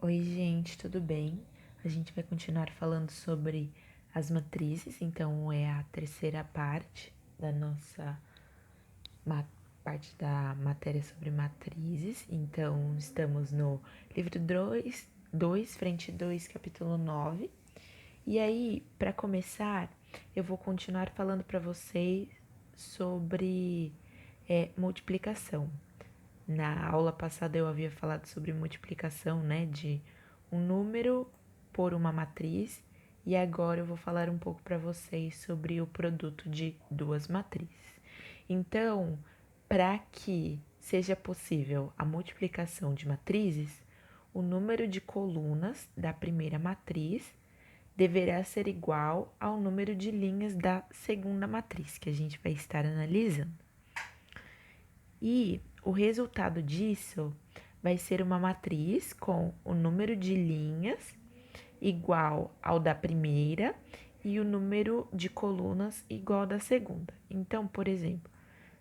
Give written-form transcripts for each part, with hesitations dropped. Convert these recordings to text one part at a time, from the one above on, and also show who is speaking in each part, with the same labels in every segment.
Speaker 1: Oi, gente, tudo bem? A gente vai continuar falando sobre as matrizes, então é a terceira parte da nossa parte da matéria sobre matrizes. Então, estamos no livro 2, frente 2, capítulo 9. E aí, para começar, eu vou continuar falando para vocês sobre multiplicação. Na aula passada eu havia falado sobre multiplicação, né, de um número por uma matriz, e agora eu vou falar um pouco para vocês sobre o produto de duas matrizes. Então, para que seja possível a multiplicação de matrizes, o número de colunas da primeira matriz deverá ser igual ao número de linhas da segunda matriz, que a gente vai estar analisando. E o resultado disso vai ser uma matriz com o número de linhas igual ao da primeira e o número de colunas igual ao da segunda. Então, por exemplo,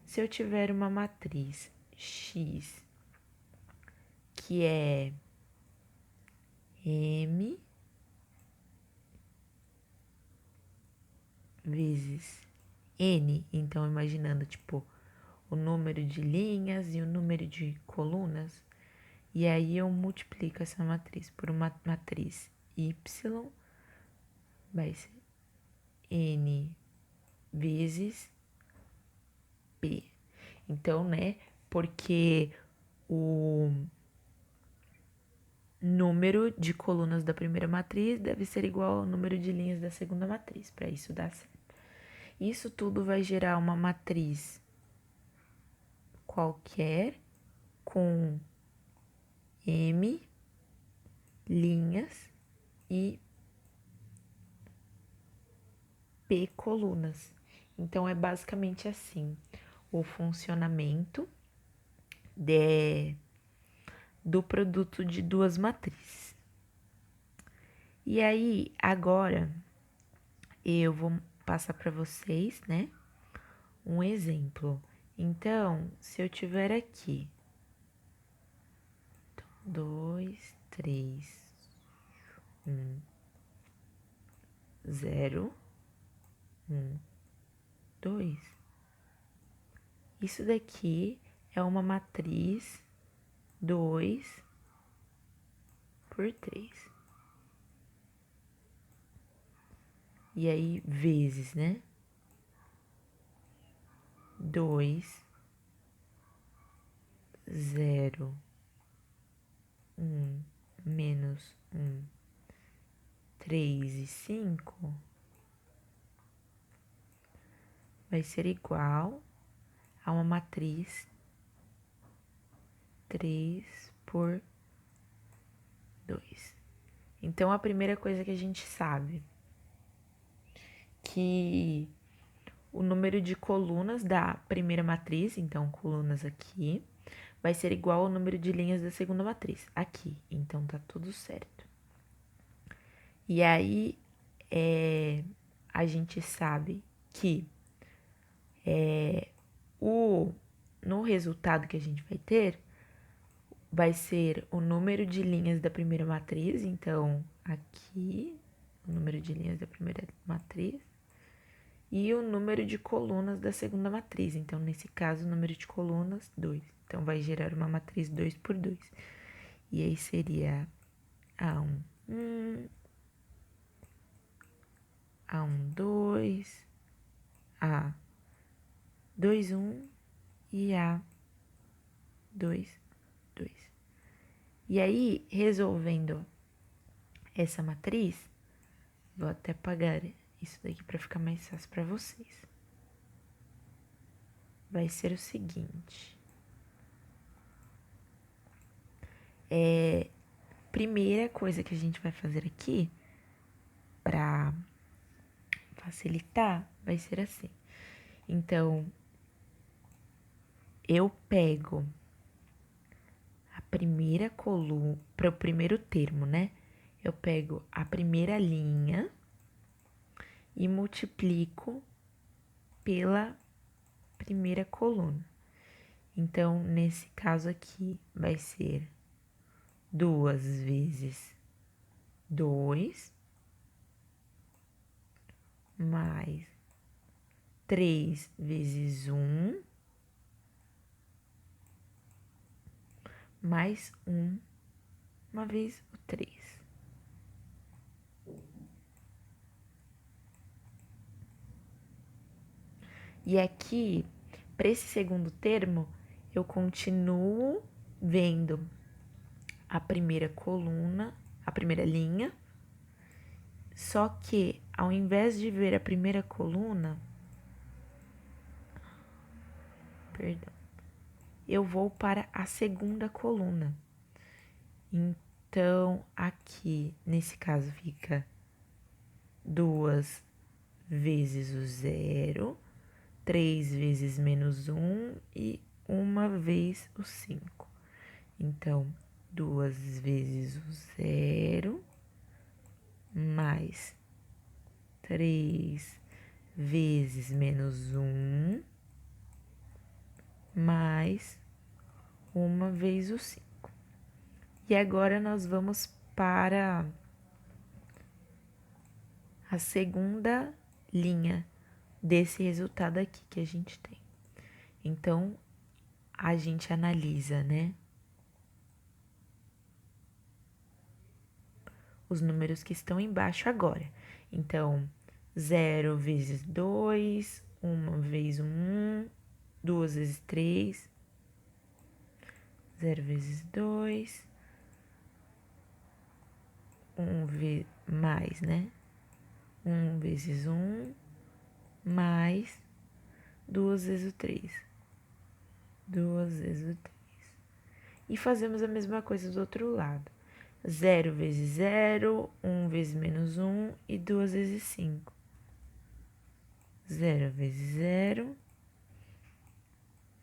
Speaker 1: se eu tiver uma matriz X que é M vezes N, então imaginando tipo o número de linhas e o número de colunas, e aí eu multiplico essa matriz por uma matriz Y, vai ser N vezes P. Então, né, porque o número de colunas da primeira matriz deve ser igual ao número de linhas da segunda matriz, para isso dar certo. Isso tudo vai gerar uma matriz qualquer com M linhas e P colunas. Então, é basicamente assim o funcionamento do produto de duas matrizes. E aí, agora, eu vou passar para vocês, né, um exemplo. Então, se eu tiver aqui 2, 3, 1, 0, 1, 2. Isso daqui é uma matriz 2 por 3. E aí, vezes, né? 2, 0, 1, menos 1, 3 e 5 vai ser igual a uma matriz 3 por 2. Então, a primeira coisa que a gente sabe que o número de colunas da primeira matriz, então colunas aqui, vai ser igual ao número de linhas da segunda matriz, aqui. Então, tá tudo certo. E aí, a gente sabe que no resultado que a gente vai ter, vai ser o número de linhas da primeira matriz, então aqui, o número de linhas da primeira matriz, e o número de colunas da segunda matriz, então nesse caso o número de colunas, 2. Então vai gerar uma matriz 2 por 2. E aí seria A1, 1, A1, 2, A2, 1 e A2, 2. E aí, resolvendo essa matriz, vou até apagar isso daqui para ficar mais fácil para vocês. Vai ser o seguinte. Primeira coisa que a gente vai fazer aqui, para facilitar, vai ser assim. Então, eu pego a primeira coluna, para o primeiro termo, né? Eu pego a primeira linha e multiplico pela primeira coluna. Então, nesse caso aqui, vai ser 2 vezes 2, mais 3 vezes 1, mais 1, uma vez o 3. E aqui, para esse segundo termo, eu continuo vendo a primeira coluna, a primeira linha, só que ao invés de ver a primeira coluna, perdão, eu vou para a segunda coluna. Então, aqui, nesse caso, fica 2 vezes o 0, 3 vezes menos 1 e 1 vez o 5. Então, 2 vezes o 0, mais 3 vezes menos 1, mais 1 vez o 5. E agora nós vamos para a segunda linha desse resultado aqui que a gente tem. Então, a gente analisa, né, os números que estão embaixo agora. Então, 0 vezes 2, 1 vezes 1, 2 vezes 3, 0 vezes 2, 1 vezes mais, né? 1 vezes 1, mais 2 vezes o 3. 2 vezes o 3. E fazemos a mesma coisa do outro lado. 0 vezes 0, 1 vezes menos 1 e 2 vezes 5. 0 vezes 0,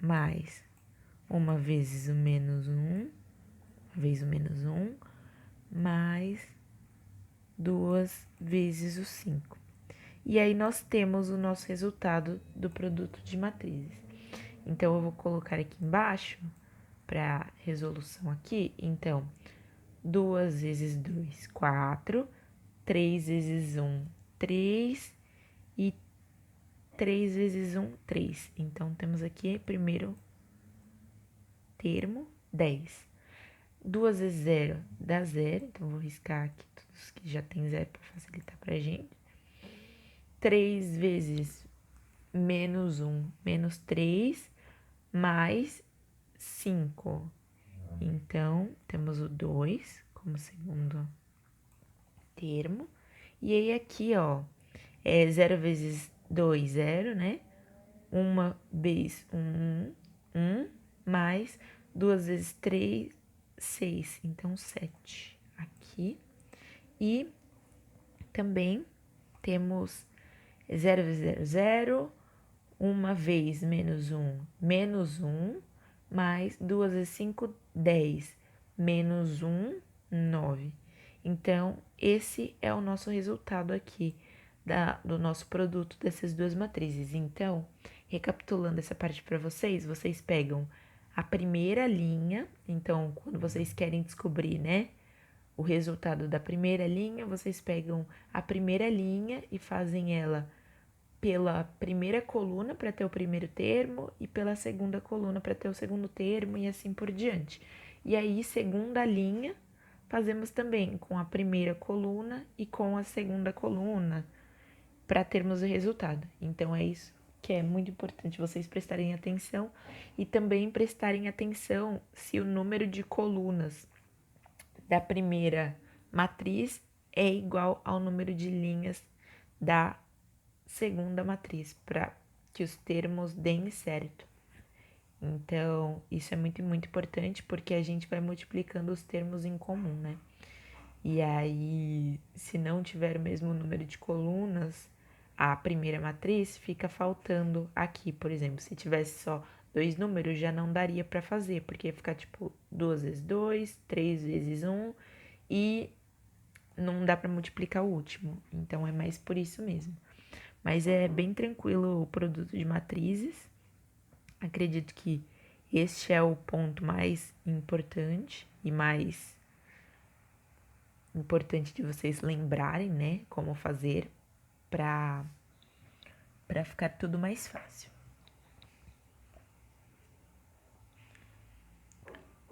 Speaker 1: mais 1 vezes o menos 1, vezes o menos 1, mais 2 vezes o 5. E aí nós temos o nosso resultado do produto de matrizes. Então, eu vou colocar aqui embaixo, para resolução aqui, então, 2 vezes 2, 4, 3 vezes 1, 3 e 3 vezes 1, 3. Então, temos aqui primeiro termo, 10. 2 vezes 0 dá 0, então vou riscar aqui todos que já tem 0 para facilitar pra gente. 3 vezes menos 1, menos 3, mais 5. Então, temos o 2 como segundo termo. E aí, aqui, ó, é 0 vezes 2, 0, né? 1 vez 1, 1, mais 2 vezes 3, 6. Então, 7 aqui. E também temos 0 vezes 0, 0. 1 vez menos 1, menos 1, mais 2 vezes 5, 10, menos 1, 9. Então, esse é o nosso resultado aqui do nosso produto dessas duas matrizes. Então, recapitulando essa parte para vocês, vocês pegam a primeira linha, então, quando vocês querem descobrir, né, o resultado da primeira linha, vocês pegam a primeira linha e fazem ela pela primeira coluna para ter o primeiro termo e pela segunda coluna para ter o segundo termo e assim por diante. E aí, segunda linha, fazemos também com a primeira coluna e com a segunda coluna para termos o resultado. Então, é isso que é muito importante vocês prestarem atenção e também prestarem atenção se o número de colunas da primeira matriz é igual ao número de linhas da segunda matriz, para que os termos deem certo. Então, isso é muito, muito importante, porque a gente vai multiplicando os termos em comum, né? E aí, se não tiver o mesmo número de colunas, a primeira matriz fica faltando aqui, por exemplo. Se tivesse só 2 números, já não daria para fazer, porque ia ficar tipo 2 vezes 2, 3 vezes 1 e não dá para multiplicar o último. Então, é mais por isso mesmo. Mas é bem tranquilo o produto de matrizes. Acredito que este é o ponto mais importante e mais importante de vocês lembrarem, né, como fazer para ficar tudo mais fácil.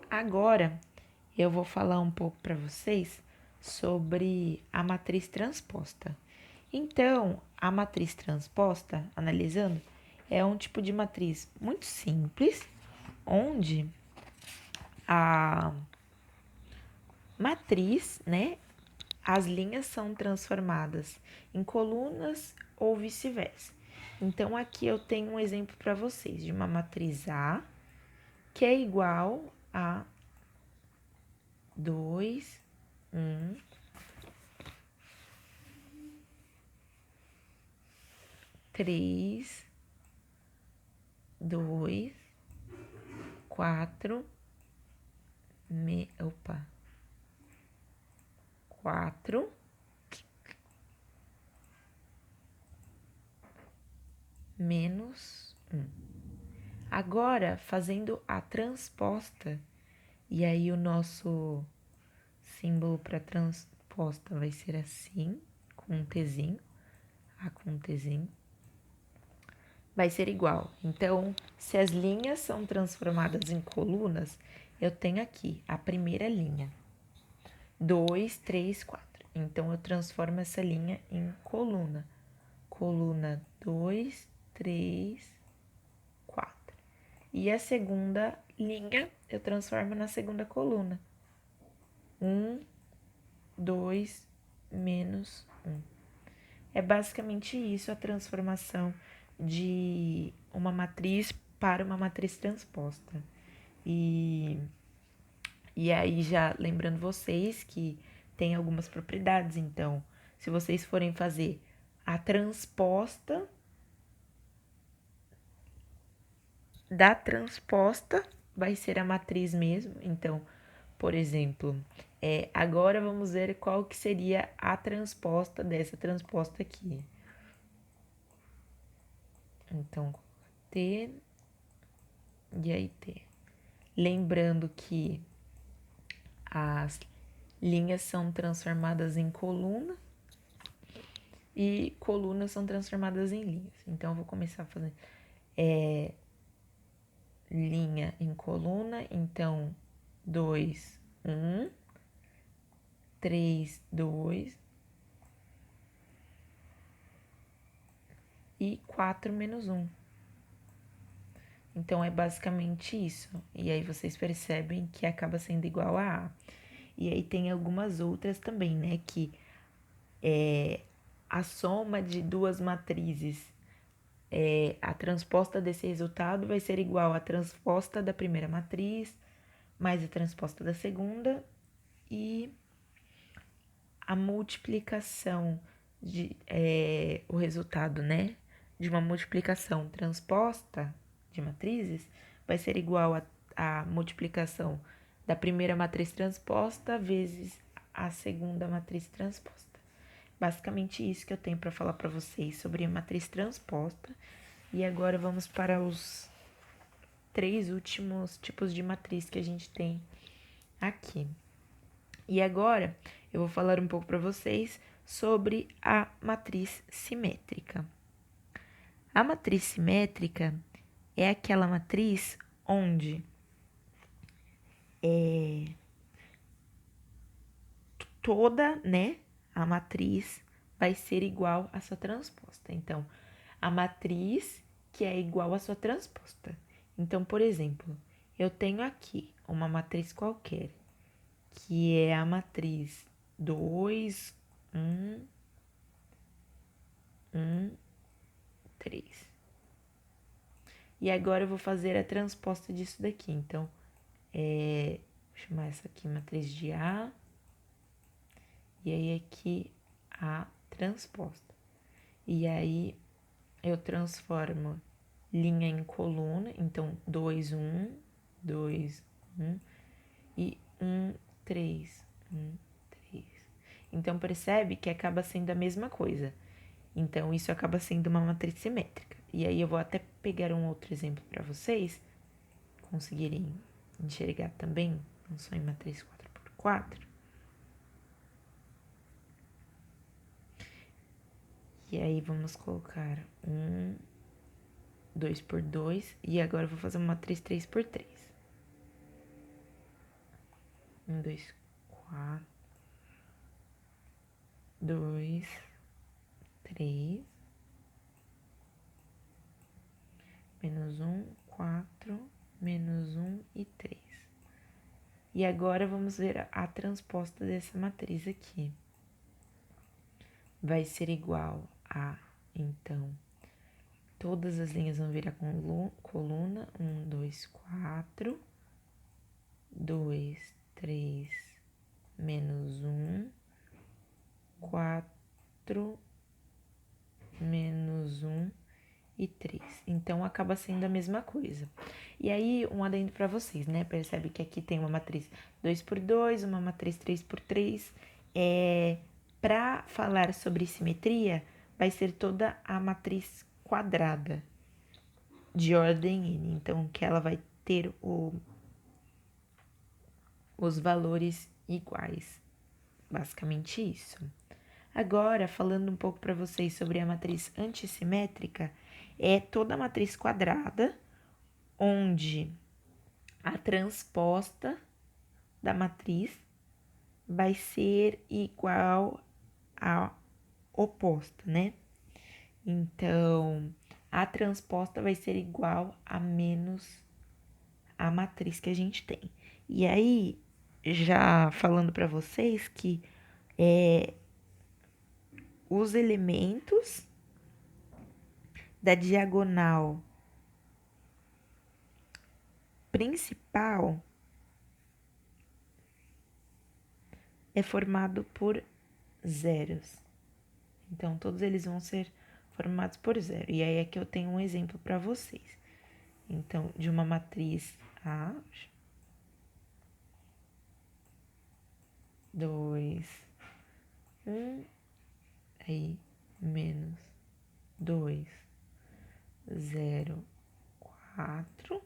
Speaker 1: Agora, eu vou falar um pouco para vocês sobre a matriz transposta. Então, a matriz transposta, analisando, é um tipo de matriz muito simples, onde a matriz, né, as linhas são transformadas em colunas ou vice-versa. Então, aqui eu tenho um exemplo para vocês de uma matriz A, que é igual a 2, 1, 3, 2, 4, 4, menos 1. Agora, fazendo a transposta, e aí o nosso símbolo para transposta vai ser assim, com um Tzinho, A com um Tzinho, vai ser igual. Então, se as linhas são transformadas em colunas, eu tenho aqui a primeira linha, 2, 3, 4. Então, eu transformo essa linha em coluna. Coluna 2, 3, 4. E a segunda linha eu transformo na segunda coluna. 1, 2, menos 1. É basicamente isso a transformação de uma matriz para uma matriz transposta. E aí, já lembrando vocês que tem algumas propriedades, então, se vocês forem fazer a transposta da transposta, vai ser a matriz mesmo. Então, por exemplo, agora vamos ver qual que seria a transposta dessa transposta aqui. Então, T e aí T. Lembrando que as linhas são transformadas em coluna e colunas são transformadas em linhas. Então, eu vou começar a fazer linha em coluna. Então, 2, 1, 3, 2 e 4 menos 1. Então, é basicamente isso. E aí, vocês percebem que acaba sendo igual a A. E aí, tem algumas outras também, né? Que a soma de duas matrizes, a transposta desse resultado vai ser igual à transposta da primeira matriz, mais a transposta da segunda, e a multiplicação o resultado, né, de uma multiplicação transposta de matrizes vai ser igual à multiplicação da primeira matriz transposta vezes a segunda matriz transposta. Basicamente isso que eu tenho para falar para vocês sobre a matriz transposta. E agora vamos para os 3 últimos tipos de matriz que a gente tem aqui. E agora eu vou falar um pouco para vocês sobre a matriz simétrica. A matriz simétrica é aquela matriz onde toda, né, a matriz vai ser igual à sua transposta. Então, a matriz que é igual à sua transposta. Então, por exemplo, eu tenho aqui uma matriz qualquer, que é a matriz 2, 1, 1, 3. E agora eu vou fazer a transposta disso daqui. Então, vou chamar essa aqui matriz de A. E aí aqui A transposta. E aí eu transformo linha em coluna. Então, 2, 1, 2, 1 e 1, 3, 1, 3. Então, percebe que acaba sendo a mesma coisa. Então, isso acaba sendo uma matriz simétrica. E aí, eu vou até pegar um outro exemplo para vocês conseguirem enxergar também, não só em matriz 4x4. E aí, vamos colocar 2 por 2. E agora eu vou fazer uma matriz 3 por 3. 1, 2, 4. 2, 3. Menos 1, 4. Menos 1 e 3. E agora vamos ver a transposta dessa matriz aqui. Vai ser igual a, então, todas as linhas vão virar coluna. 1, 2, 4. 2, 3, menos 1. 4, menos 1 e 3. Então, acaba sendo a mesma coisa. E aí, um adendo para vocês, né? Percebe que aqui tem uma matriz 2 por 2, uma matriz 3 por 3. Para falar sobre simetria, vai ser toda a matriz quadrada de ordem n. Então, que ela vai ter os valores iguais. Basicamente isso. Agora, falando um pouco para vocês sobre a matriz antissimétrica, é toda a matriz quadrada, onde a transposta da matriz vai ser igual à oposta, né? Então, a transposta vai ser igual a menos a matriz que a gente tem. E aí, já falando para vocês que os elementos da diagonal principal é formado por zeros. Então, todos eles vão ser formados por zero. E aí, aqui eu tenho um exemplo para vocês. Então, de uma matriz A, 2, 1, aí, menos 2, 0, 4,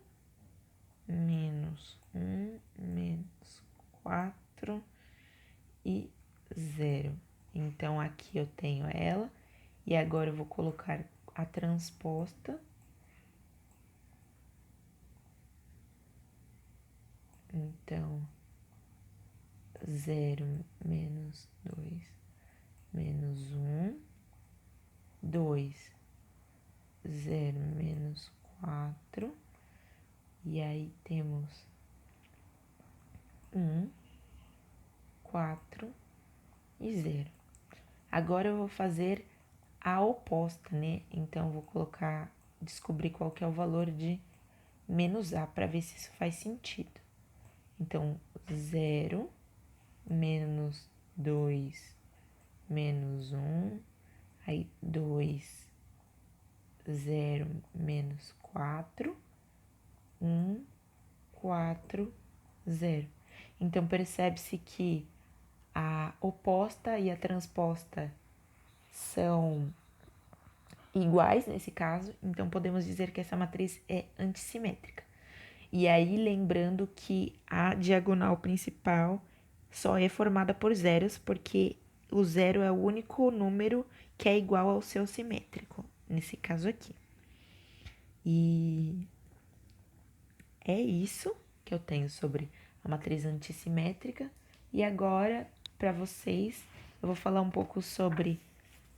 Speaker 1: menos 1, menos 4 e 0. Então, aqui eu tenho ela. E agora eu vou colocar a transposta. Então, 0 menos 2 menos 1. 2, 0 menos 4. E aí temos 1, 4 e 0. Agora eu vou fazer a oposta, né? Então, eu vou descobrir qual que é o valor de menos A para ver se isso faz sentido. Então, 0 menos 2 menos 1, aí 2, 0 menos 4, 1, 4, 0. Então, percebe-se que a oposta e a transposta são iguais nesse caso, então podemos dizer que essa matriz é antissimétrica. E aí, lembrando que a diagonal principal só é formada por zeros, porque o zero é o único número que é igual ao seu simétrico, nesse caso aqui. E é isso que eu tenho sobre a matriz antissimétrica. E agora, para vocês, eu vou falar um pouco sobre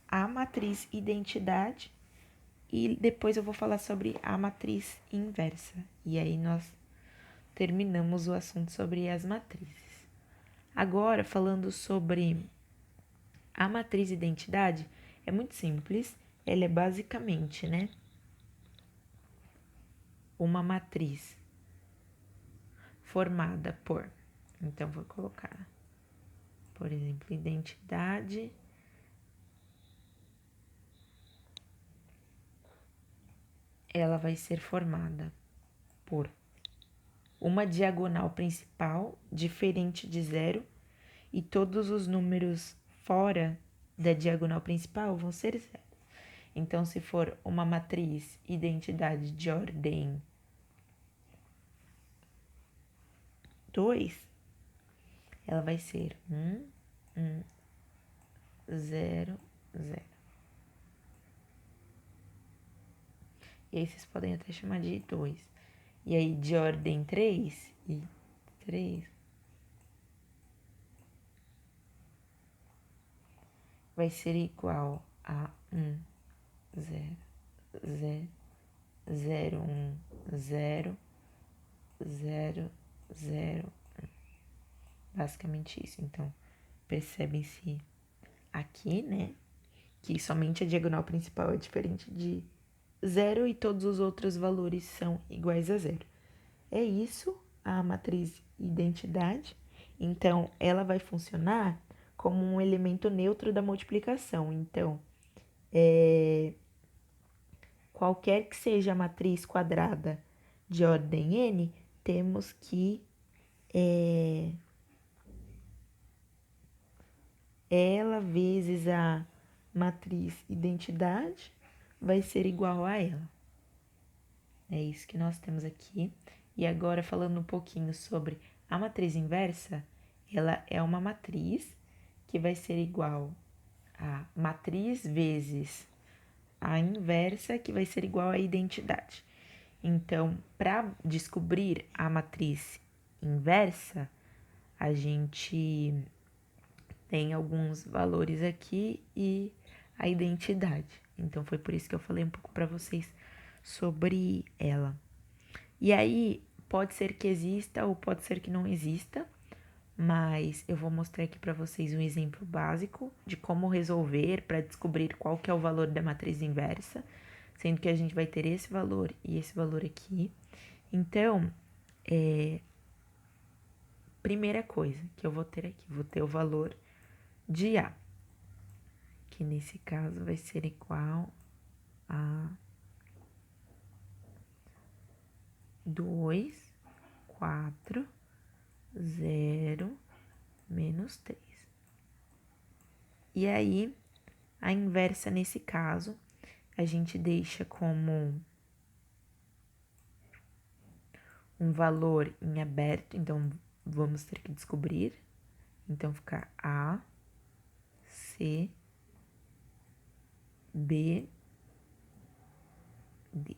Speaker 1: a matriz identidade e depois eu vou falar sobre a matriz inversa. E aí nós terminamos o assunto sobre as matrizes. Agora, falando sobre a matriz identidade, é muito simples. Ela é basicamente, né, uma matriz formada por... Então, vou colocar, por exemplo, identidade... Ela vai ser formada por uma diagonal principal diferente de zero e todos os números fora da diagonal principal vão ser zero. Então, se for uma matriz identidade de ordem 2, ela vai ser 1, 1, 0, 0. e aí vocês podem até chamar de 2. E aí de ordem 3 e 3 vai ser igual a 1, 0, 0, 0, 1, 0, 0, 0, 1. Basicamente isso. Então, percebem-se aqui, né, que somente a diagonal principal é diferente de 0 e todos os outros valores são iguais a 0. É isso a matriz identidade. Então, ela vai funcionar como um elemento neutro da multiplicação. Então, qualquer que seja a matriz quadrada de ordem n, temos que ela vezes a matriz identidade vai ser igual a ela. É isso que nós temos aqui. E agora, falando um pouquinho sobre a matriz inversa, ela é uma matriz que vai ser igual a matriz vezes a inversa, que vai ser igual à identidade. Então, para descobrir a matriz inversa, a gente tem alguns valores aqui e a identidade. Então, foi por isso que eu falei um pouco para vocês sobre ela. E aí, pode ser que exista ou pode ser que não exista, mas eu vou mostrar aqui para vocês um exemplo básico de como resolver para descobrir qual que é o valor da matriz inversa, sendo que a gente vai ter esse valor e esse valor aqui. Então, primeira coisa que eu vou ter aqui, vou ter o valor de A, que nesse caso vai ser igual a 2, 4, 0, menos 3. E aí, a inversa nesse caso, a gente deixa como um valor em aberto, então vamos ter que descobrir. Então, fica A, C, B, D.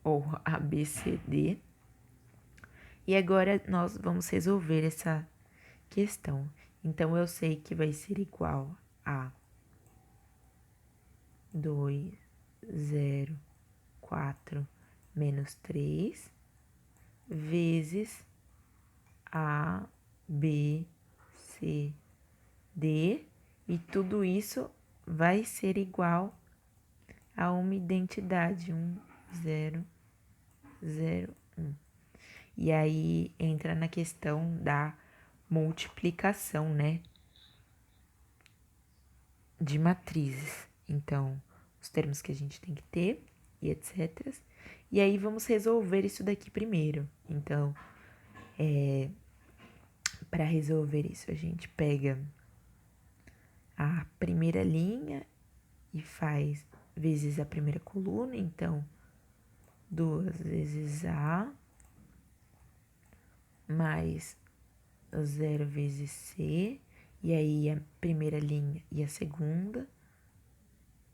Speaker 1: Ou A, B, C, D. E agora nós vamos resolver essa questão. Então, eu sei que vai ser igual a 2, 0, 4, menos 3, vezes A, B, C, D, e tudo isso vai ser igual a uma identidade, 1, 0, 0, 1. E aí entra na questão da multiplicação, né, de matrizes. Então, os termos que a gente tem que ter e etc. E aí vamos resolver isso daqui primeiro. Então, para resolver isso, a gente pega a primeira linha e faz vezes a primeira coluna, então 2 vezes A mais 0 vezes C, e aí a primeira linha e a segunda,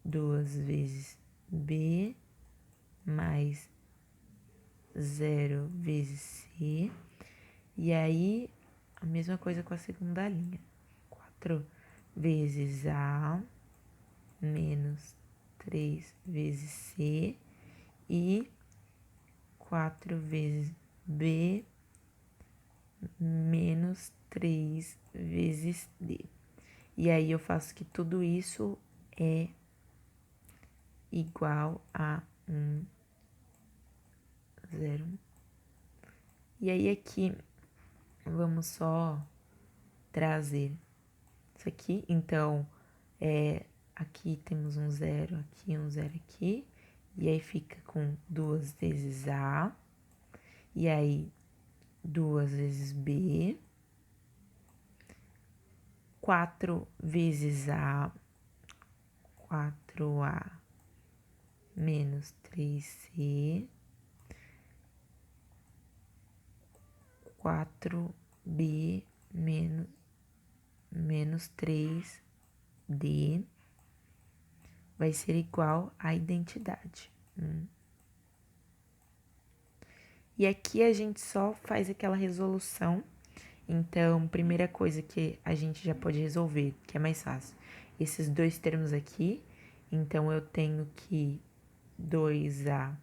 Speaker 1: 2 vezes B mais 0 vezes C, e aí a mesma coisa com a segunda linha, 4 vezes A menos 3 vezes C e 4 vezes B menos 3 vezes D. E aí eu faço que tudo isso é igual a 1, 0. E aí aqui vamos só trazer isso aqui. Então, aqui temos um 0 aqui, um 0 aqui. E aí fica com 2 vezes A. E aí 2 vezes B. 4 vezes A. 4A menos 3C. 4B menos 3D vai ser igual à identidade. E aqui a gente só faz aquela resolução. Então, primeira coisa que a gente já pode resolver, que é mais fácil. Esses dois termos aqui. Então, eu tenho que 2A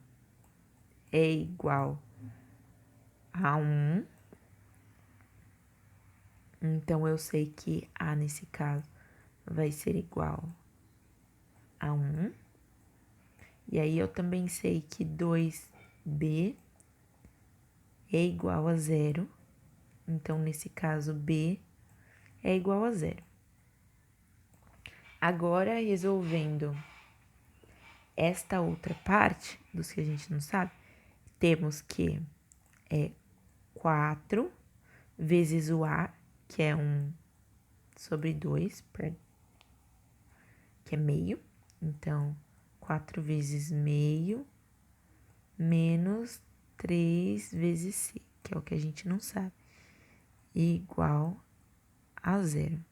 Speaker 1: é igual a 1. Então, eu sei que A, nesse caso, vai ser igual a 1. E aí, eu também sei que 2B é igual a 0. Então, nesse caso, B é igual a 0. Agora, resolvendo esta outra parte, dos que a gente não sabe, temos que 4 vezes o A, que é 1/2, que é meio. Então, 4 vezes meio menos 3 vezes C, que é o que a gente não sabe, igual a 0.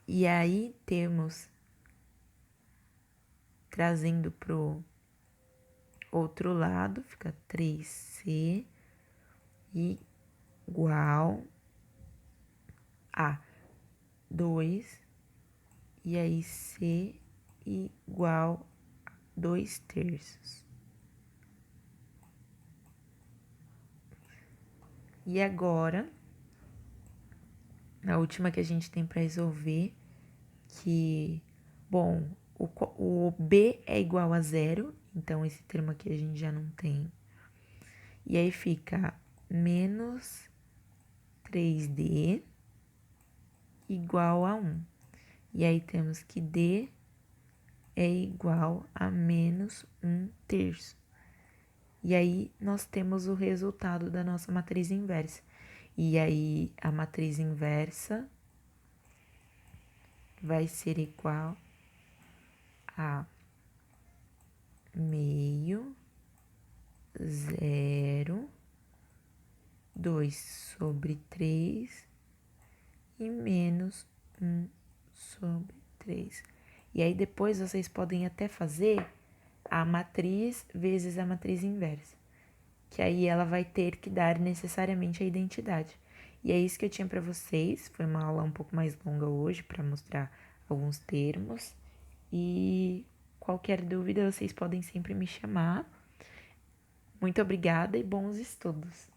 Speaker 1: E aí, temos, trazendo pro outro lado, fica 3C igual a 2, e aí C igual a 2/3. E agora, a última que a gente tem para resolver, que, bom, o B é igual a 0, então esse termo aqui a gente já não tem. E aí fica menos 3D igual a 1. E aí temos que D é igual a menos 1/3. E aí nós temos o resultado da nossa matriz inversa. E aí a matriz inversa vai ser igual a meio, 0, 2/3 e menos 1/3. E aí depois vocês podem até fazer a matriz vezes a matriz inversa, que aí ela vai ter que dar necessariamente a identidade. E é isso que eu tinha para vocês. Foi uma aula um pouco mais longa hoje para mostrar alguns termos. E qualquer dúvida vocês podem sempre me chamar. Muito obrigada e bons estudos!